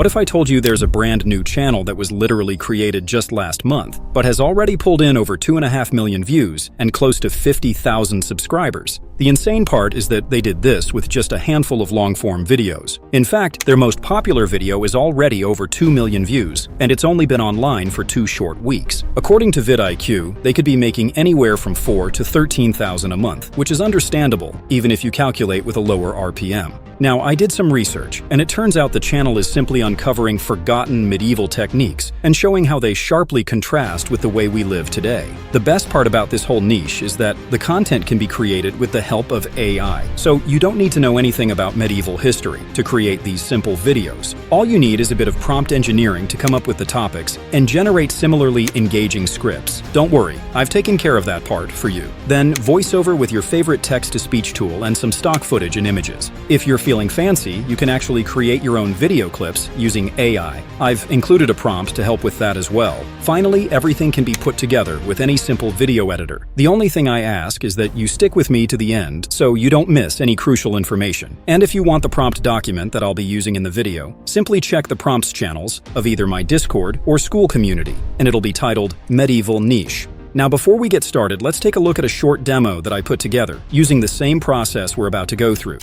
What if I told you there's a brand new channel that was literally created just last month, but has already pulled in over 2.5 million views and close to 50,000 subscribers? The insane part is that they did this with just a handful of long-form videos. In fact, their most popular video is already over 2 million views, and it's only been online for 2 short weeks. According to vidIQ, they could be making anywhere from 4 to 13,000 a month, which is understandable, even if you calculate with a lower RPM. Now, I did some research, and it turns out the channel is simply uncovering forgotten medieval techniques and showing how they sharply contrast with the way we live today. The best part about this whole niche is that the content can be created with the help of AI, so you don't need to know anything about medieval history to create these simple videos. All you need is a bit of prompt engineering to come up with the topics and generate similarly engaging scripts. Don't worry, I've taken care of that part for you. Then voiceover with your favorite text-to-speech tool and some stock footage and images. If you're feeling fancy, you can actually create your own video clips using AI. I've included a prompt to help with that as well. Finally, everything can be put together with any simple video editor. The only thing I ask is that you stick with me to the end so you don't miss any crucial information. And if you want the prompt document that I'll be using in the video, simply check the prompts channels of either my Discord or Skool community, and it'll be titled Medieval Niche. Now, before we get started, let's take a look at a short demo that I put together using the same process we're about to go through.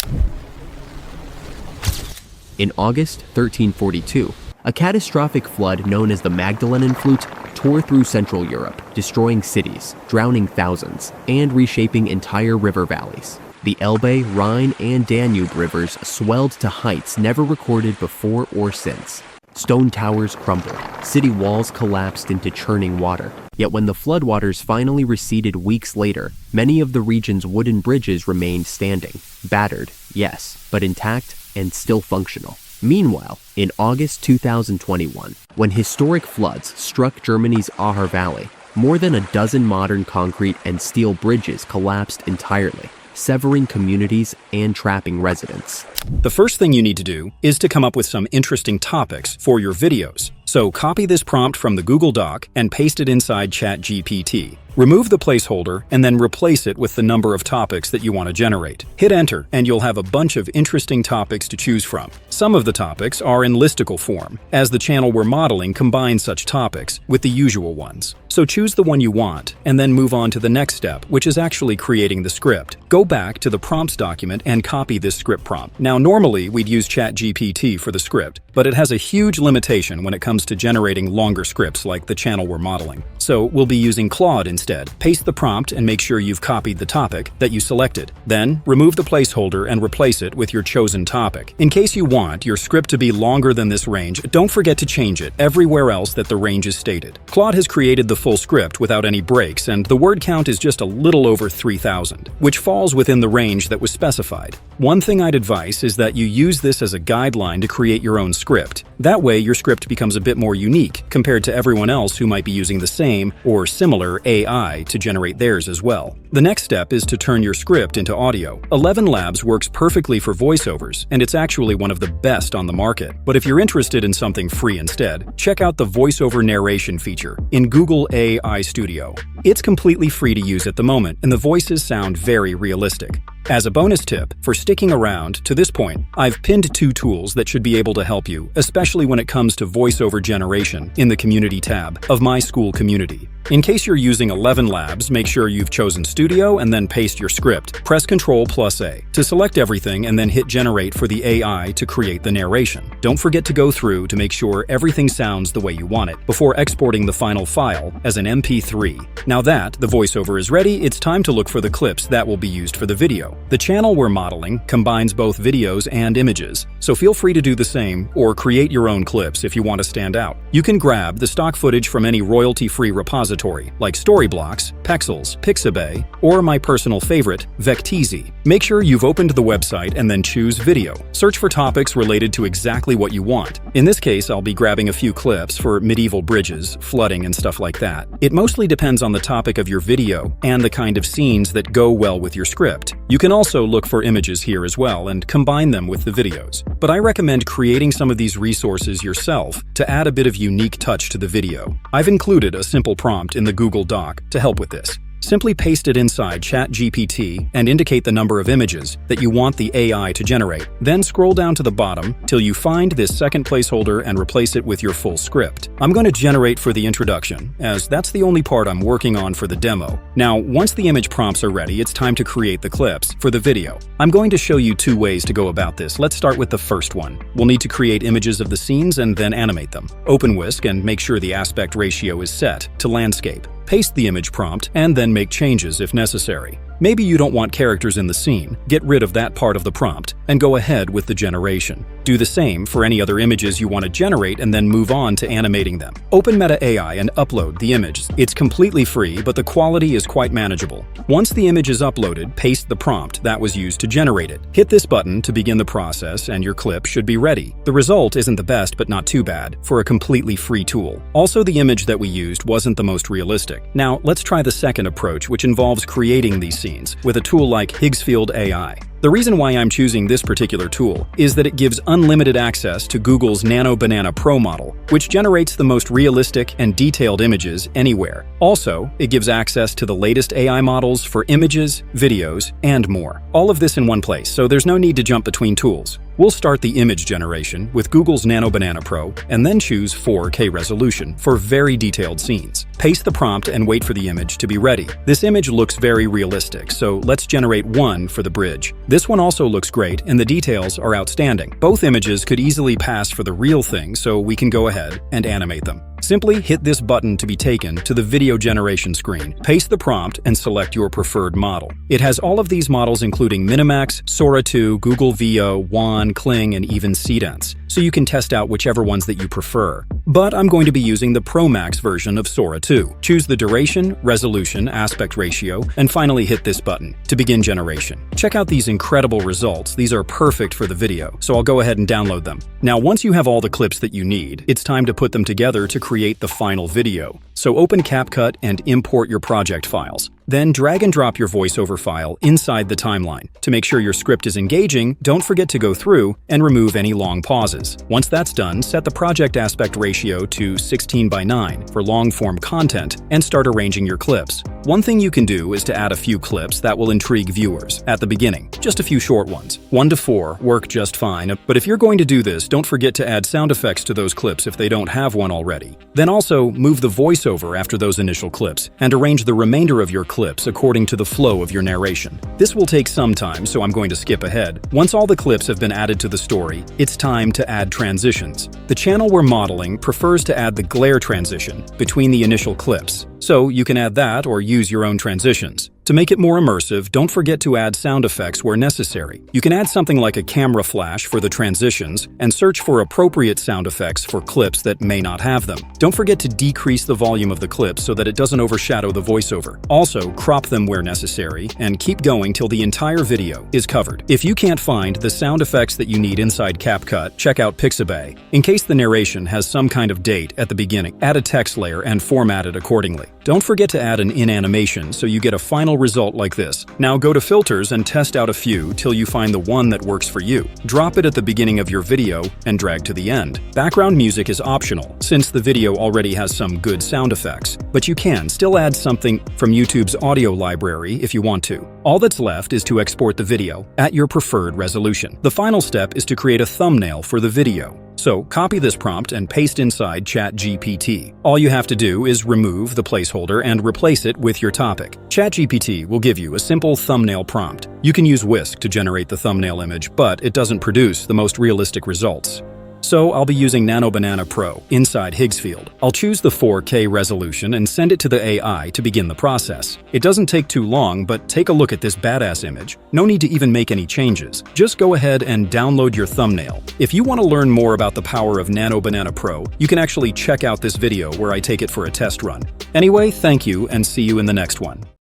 In August 1342, a catastrophic flood known as the Magdalenen Flood tore through Central Europe, destroying cities, drowning thousands, and reshaping entire river valleys. The Elbe, Rhine, and Danube rivers swelled to heights never recorded before or since. Stone towers crumbled, city walls collapsed into churning water. Yet when the floodwaters finally receded weeks later, many of the region's wooden bridges remained standing. Battered, yes, but intact and still functional. Meanwhile, in August 2021, when historic floods struck Germany's Ahr Valley, more than a dozen modern concrete and steel bridges collapsed entirely, severing communities and trapping residents. The first thing you need to do is to come up with some interesting topics for your videos. So copy this prompt from the Google Doc and paste it inside ChatGPT. Remove the placeholder and then replace it with the number of topics that you want to generate. Hit enter and you'll have a bunch of interesting topics to choose from. Some of the topics are in listicle form, as the channel we're modeling combines such topics with the usual ones. So choose the one you want and then move on to the next step, which is actually creating the script. Go back to the prompts document and copy this script prompt. Now, normally we'd use ChatGPT for the script, but it has a huge limitation when it comes to generating longer scripts like the channel we're modeling. So we'll be using Claude instead. Paste the prompt and make sure you've copied the topic that you selected. Then, remove the placeholder and replace it with your chosen topic. In case you want your script to be longer than this range, don't forget to change it everywhere else that the range is stated. Claude has created the full script without any breaks, and the word count is just a little over 3,000, which falls within the range that was specified. One thing I'd advise is that you use this as a guideline to create your own script. That way, your script becomes a bit more unique compared to everyone else who might be using the same or similar AI to generate theirs as well. The next step is to turn your script into audio. 11 Labs works perfectly for voiceovers, and it's actually one of the best on the market. But if you're interested in something free instead, check out the voiceover narration feature in Google AI Studio. It's completely free to use at the moment, and the voices sound very realistic. As a bonus tip, for sticking around to this point, I've pinned 2 tools that should be able to help you, especially when it comes to voiceover generation in the Community tab of my Skool community. In case you're using 11 Labs, make sure you've chosen Studio and then paste your script. Press Ctrl+A to select everything and then hit Generate for the AI to create the narration. Don't forget to go through to make sure everything sounds the way you want it before exporting the final file as an MP3. Now that the voiceover is ready, it's time to look for the clips that will be used for the video. The channel we're modeling combines both videos and images, so feel free to do the same or create your own clips if you want to stand out. You can grab the stock footage from any royalty-free repository like Storyblocks, Pexels, Pixabay, or my personal favorite, Vecteezy. Make sure you've opened the website and then choose Video. Search for topics related to exactly what you want. In this case, I'll be grabbing a few clips for medieval bridges, flooding, and stuff like that. It mostly depends on the topic of your video and the kind of scenes that go well with your script. You can also look for images here as well and combine them with the videos. But I recommend creating some of these resources yourself to add a bit of unique touch to the video. I've included a simple prompt in the Google Doc to help with this. Simply paste it inside ChatGPT and indicate the number of images that you want the AI to generate. Then scroll down to the bottom till you find this second placeholder and replace it with your full script. I'm going to generate for the introduction, as that's the only part I'm working on for the demo. Now, once the image prompts are ready, it's time to create the clips for the video. I'm going to show you 2 ways to go about this. Let's start with the first one. We'll need to create images of the scenes and then animate them. Open Whisk and make sure the aspect ratio is set to landscape. Paste the image prompt and then make changes if necessary. Maybe you don't want characters in the scene. Get rid of that part of the prompt and go ahead with the generation. Do the same for any other images you want to generate and then move on to animating them. Open Meta AI and upload the image. It's completely free, but the quality is quite manageable. Once the image is uploaded, paste the prompt that was used to generate it. Hit this button to begin the process and your clip should be ready. The result isn't the best, but not too bad for a completely free tool. Also, the image that we used wasn't the most realistic. Now, let's try the second approach, which involves creating these scenes with a tool like Higgsfield AI. The reason why I'm choosing this particular tool is that it gives unlimited access to Google's Nano Banana Pro model, which generates the most realistic and detailed images anywhere. Also, it gives access to the latest AI models for images, videos, and more. All of this in one place, so there's no need to jump between tools. We'll start the image generation with Google's Nano Banana Pro and then choose 4K resolution for very detailed scenes. Paste the prompt and wait for the image to be ready. This image looks very realistic, so let's generate one for the bridge. This one also looks great and the details are outstanding. Both images could easily pass for the real thing, so we can go ahead and animate them. Simply hit this button to be taken to the video generation screen. Paste the prompt and select your preferred model. It has all of these models including Minimax, Sora 2, Google Veo, WAN, Kling, and even Seedance, so you can test out whichever ones that you prefer. But I'm going to be using the Pro Max version of Sora 2. Choose the duration, resolution, aspect ratio, and finally hit this button to begin generation. Check out these incredible results. These are perfect for the video, so I'll go ahead and download them. Now, once you have all the clips that you need, it's time to put them together to create the final video. So open CapCut and import your project files. Then drag and drop your voiceover file inside the timeline. To make sure your script is engaging, don't forget to go through and remove any long pauses. Once that's done, set the project aspect ratio to 16:9 for long-form content and start arranging your clips. One thing you can do is to add a few clips that will intrigue viewers at the beginning. Just a few short ones. 1 to 4 work just fine, but if you're going to do this, don't forget to add sound effects to those clips if they don't have one already. Then also move the voiceover after those initial clips and arrange the remainder of your clips according to the flow of your narration. This will take some time, so I'm going to skip ahead. Once all the clips have been added to the story, it's time to add transitions. The channel we're modeling prefers to add the glare transition between the initial clips, so you can add that or use your own transitions. To make it more immersive, don't forget to add sound effects where necessary. You can add something like a camera flash for the transitions and search for appropriate sound effects for clips that may not have them. Don't forget to decrease the volume of the clips so that it doesn't overshadow the voiceover. Also, crop them where necessary and keep going till the entire video is covered. If you can't find the sound effects that you need inside CapCut, check out Pixabay. In case the narration has some kind of date at the beginning, add a text layer and format it accordingly. Don't forget to add an in-animation so you get a final result like this. Now go to Filters and test out a few till you find the one that works for you. Drop it at the beginning of your video and drag to the end. Background music is optional since the video already has some good sound effects, but you can still add something from YouTube's audio library if you want to. All that's left is to export the video at your preferred resolution. The final step is to create a thumbnail for the video. So copy this prompt and paste inside ChatGPT. All you have to do is remove the placeholder and replace it with your topic. ChatGPT will give you a simple thumbnail prompt. You can use Whisk to generate the thumbnail image, but it doesn't produce the most realistic results. So I'll be using Nano Banana Pro inside Higgsfield. I'll choose the 4K resolution and send it to the AI to begin the process. It doesn't take too long, but take a look at this badass image. No need to even make any changes. Just go ahead and download your thumbnail. If you want to learn more about the power of Nano Banana Pro, you can actually check out this video where I take it for a test run. Anyway, thank you and see you in the next one.